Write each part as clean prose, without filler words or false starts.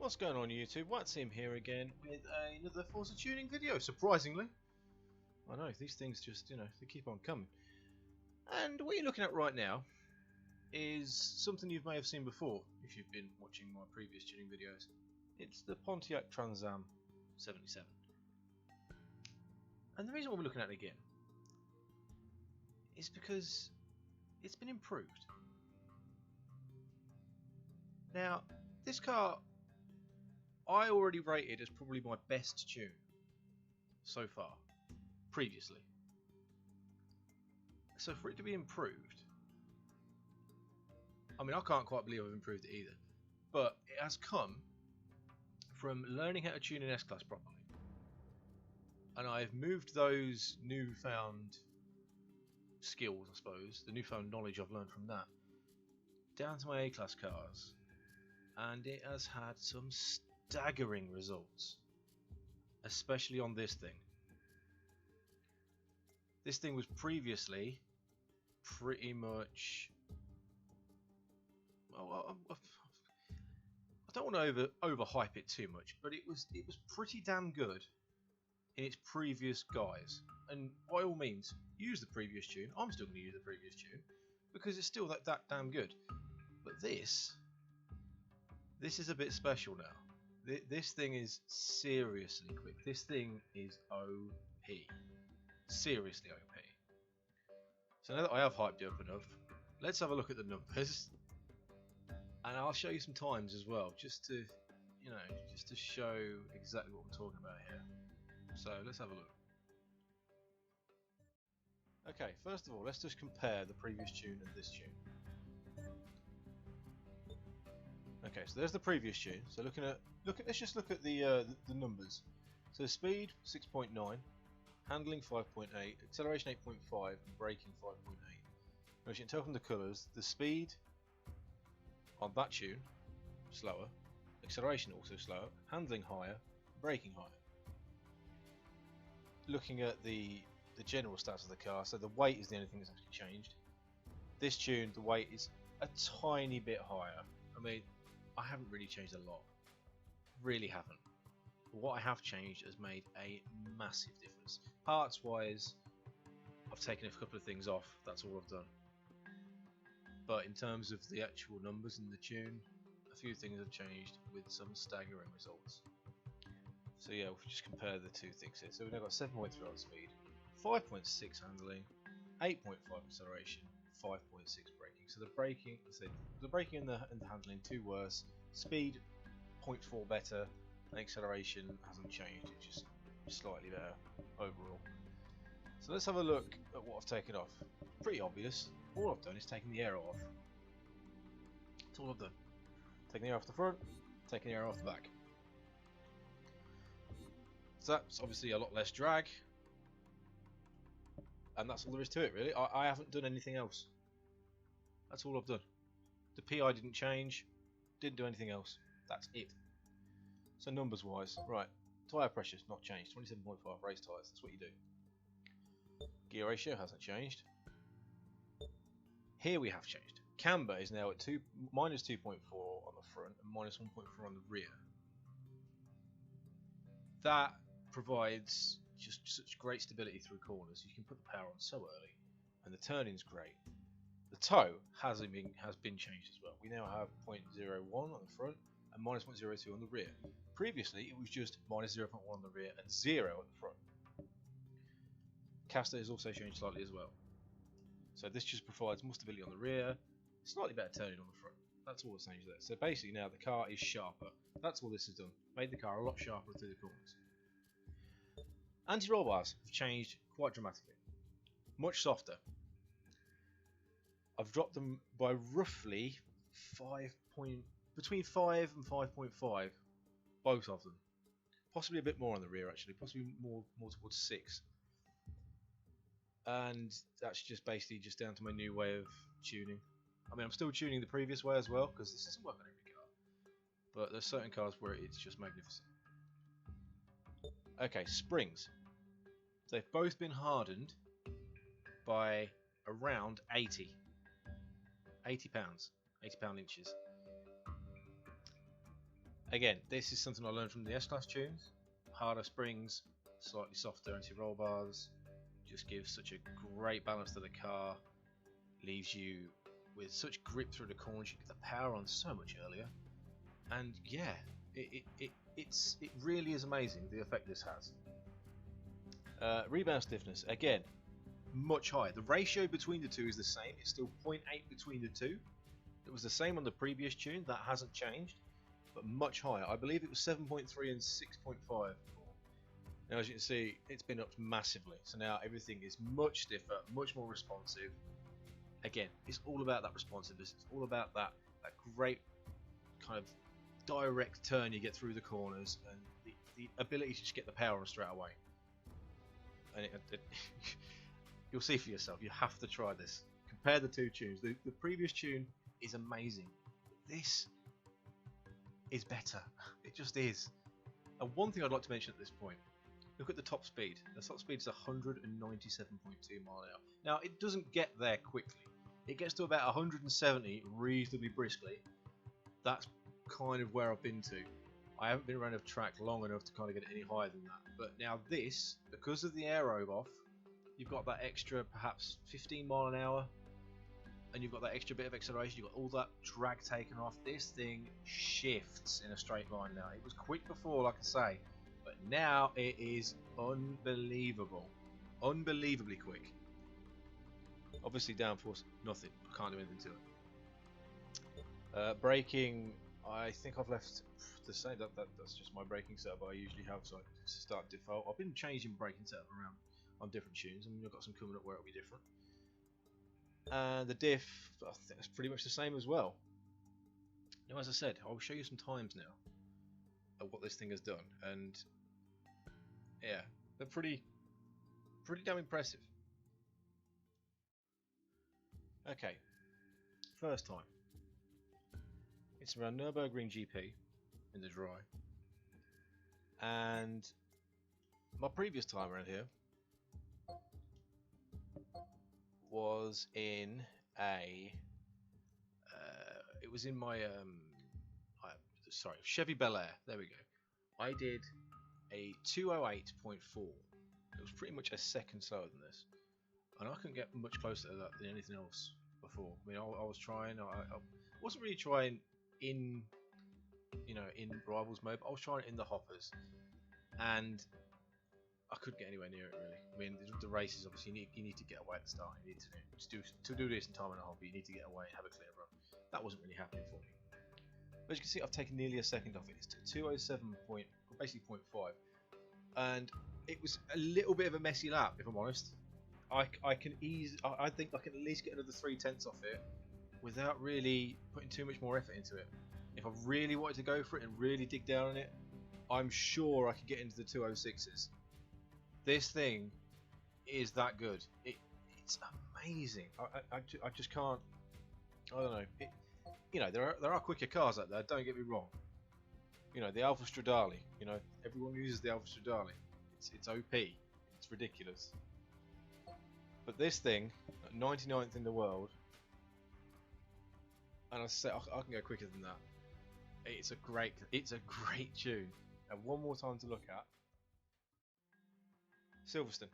What's going on YouTube? What's him here again with another Forza tuning video, surprisingly. I know, these things just, they keep on coming. And what you're looking at right now is something you may have seen before if you've been watching my previous tuning videos. It's the Pontiac Trans Am 77. And the reason why we're looking at it again is because it's been improved. Now, this car I already rated as probably my best tune so far, previously. So for it to be improved, I mean, I can't quite believe I've improved it either, but it has come from learning how to tune an S-Class properly, and I've moved those newfound skills, I suppose, the newfound knowledge I've learned from that, down to my A-Class cars, and it has had some staggering results, especially on this thing. This thing was previously pretty much, well, I don't want to overhype it too much, but it was pretty damn good in its previous guise. And by all means, use the previous tune. I'm still going to use the previous tune because it's still that damn good. But this is a bit special now. This thing is seriously quick. This thing is OP. Seriously OP. So now that I have hyped it up enough, let's have a look at the numbers. And I'll show you some times as well, just to, just to show exactly what we're talking about here. So let's have a look. Okay, first of all, let's just compare the previous tune and this tune. Okay, so there's the previous tune. So let's just look at the numbers. So speed 6.9, handling 5.8, acceleration 8.5, and braking 5.8. As you can tell from the colours, the speed on that tune slower, acceleration also slower, handling higher, braking higher. Looking at the general stats of the car, so the weight is the only thing that's actually changed. This tune, the weight is a tiny bit higher. I mean, I haven't really changed a lot, really haven't. But what I have changed has made a massive difference. Parts wise, I've taken a couple of things off, that's all I've done. But in terms of the actual numbers in the tune, a few things have changed with some staggering results. So yeah, if we just compare the two things here. So we've now got 7.3 on speed, 5.6 handling, 8.5 acceleration, 5.6 braking. So the braking, and the handling, two worse. Speed 0.4 better, and acceleration hasn't changed. It's just slightly better overall. So let's have a look at what I've taken off. Pretty obvious. All I've done is taken the aero off. That's all I've done. Taking the aero off the front, taking the aero off the back. So that's obviously a lot less drag. And that's all there is to it, really. I haven't done anything else. That's all I've done. The PI didn't change, didn't do anything else. That's it. So numbers wise, right, tyre pressure's not changed, 27.5 race tyres, that's what you do. Gear ratio hasn't changed. Here we have changed. Camber is now at minus 2.4 on the front and minus 1.4 on the rear. That provides just such great stability through corners. You can put the power on so early, and the turning's great. The toe has been changed as well. We now have 0.01 on the front and minus 0.02 on the rear. Previously, it was just minus 0.1 on the rear and 0 at the front. Caster has also changed slightly as well. So this just provides more stability on the rear, slightly better turning on the front. That's all that's changed there. So basically now the car is sharper. That's all this has done. Made the car a lot sharper through the corners. Anti-roll bars have changed quite dramatically. Much softer. I've dropped them by roughly between 5 and 5.5, both of them. Possibly a bit more on the rear actually, possibly more towards 6. And that's just basically down to my new way of tuning. I mean, I'm still tuning the previous way as well, because this doesn't work on every car. But there's certain cars where it's just magnificent. Okay, springs. They've both been hardened by around 80 pounds, 80 pound inches. Again, this is something I learned from the S-Class tunes. Harder springs, slightly softer anti-roll bars, just gives such a great balance to the car, leaves you with such grip through the corners, you get the power on so much earlier, and yeah, it really is amazing the effect this has. Rebound stiffness, again, much higher. The ratio between the two is the same, it's still 0.8 between the two. It was the same on the previous tune, that hasn't changed, but much higher. I believe it was 7.3 and 6.5 before. Now as you can see, it's been upped massively, so now everything is much stiffer, much more responsive. Again, it's all about that responsiveness, it's all about that great kind of direct turn you get through the corners, and the ability to just get the power on straight away. And you'll see for yourself, you have to try this. Compare the two tunes. The previous tune is amazing. This is better. It just is. And one thing I'd like to mention at this point, look at the top speed. The top speed is 197.2 mile an hour. Now, it doesn't get there quickly. It gets to about 170 reasonably briskly. That's kind of where I've been to. I haven't been around a track long enough to kind of get it any higher than that. But now this, because of the aero off, you've got that extra perhaps 15 mile an hour, and you've got that extra bit of acceleration, you've got all that drag taken off. This thing shifts in a straight line now. It was quick before, like I say, but now it is unbelievable. Unbelievably quick. Obviously downforce, nothing. Can't do anything to it. Braking, I think I've left the same. That's just my braking setup I usually have, so I start default. I've been changing braking setup around on different tunes. I mean, I've got some coming up where it'll be different. And the diff, I think that's pretty much the same as well. Now, as I said, I'll show you some times now of what this thing has done, and yeah, they're pretty damn impressive. Okay, first time. It's around Nürburgring GP in the dry, and my previous time around here was in a it was in my Chevy Bel Air. There we go. I did a 208.4. It was pretty much a second slower than this, and I couldn't get much closer to that than anything else before. I mean, I was trying. I wasn't really trying in, you know, in rivals mode, but I was trying it in the hoppers, and I couldn't get anywhere near it really. I mean, the races, obviously you need to get away at the start. You need to do this in time and a half. You need to get away and have a clear run. That wasn't really happening for me. But as you can see, I've taken nearly a second off it. It's 207 point, basically 0.5, and it was a little bit of a messy lap, if I'm honest. I think I can at least get another 0.3 off it without really putting too much more effort into it. If I really wanted to go for it and really dig down on it, I'm sure I could get into the 206s. This thing is that good. It's amazing. I just can't. I don't know. You know, there are quicker cars out there. Don't get me wrong. You know, the Alfa Stradale. You know, everyone uses the Alfa Stradale. It's OP. It's ridiculous. But this thing, 99th in the world, and I say I can go quicker than that. It's a great tune. And one more time to look at. Silverstone.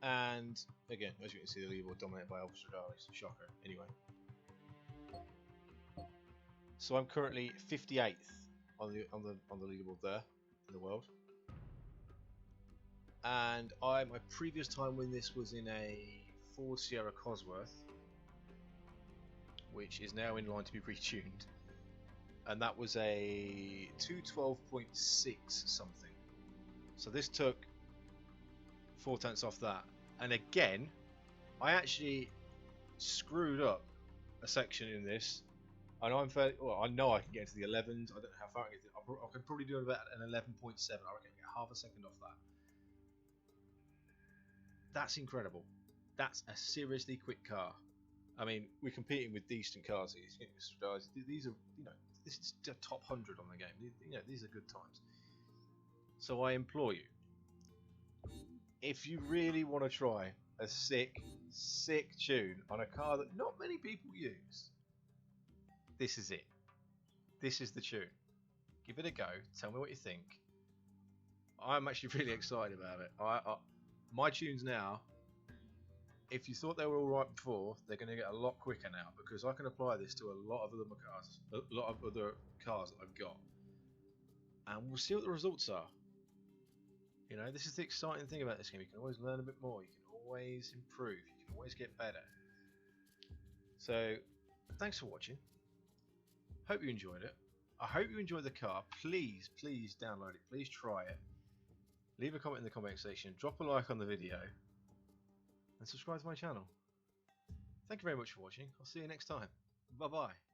And again, as you can see, the leaderboard dominated by Alfa Stradale. Shocker. Anyway, so I'm currently 58th on the leaderboard there in the world, and my previous time when this was in a Ford Sierra Cosworth, which is now in line to be retuned, and that was a 212.6 something. So this took 0.4 off that, and again, I actually screwed up a section in this, and I'm fairly, well, I know I can get into the 11s. I don't know how far I can get. I can probably do about an 11.7. I reckon get half a second off that. That's incredible. That's a seriously quick car. I mean, we're competing with decent cars. These are, you know, this is the top 100 on the game. You know, these are good times. So I implore you, if you really want to try a sick tune on a car that not many people use, this is it. This is the tune. Give it a go. Tell me what you think. I'm actually really excited about it. My tunes now, if you thought they were all right before, they're going to get a lot quicker now because I can apply this to a lot of other cars that I've got, and we'll see what the results are. You know, this is the exciting thing about this game. You can always learn a bit more. You can always improve. You can always get better. So, thanks for watching. Hope you enjoyed it. I hope you enjoyed the car. Please download it. Please try it. Leave a comment in the comment section. Drop a like on the video. And subscribe to my channel. Thank you very much for watching. I'll see you next time. Bye bye.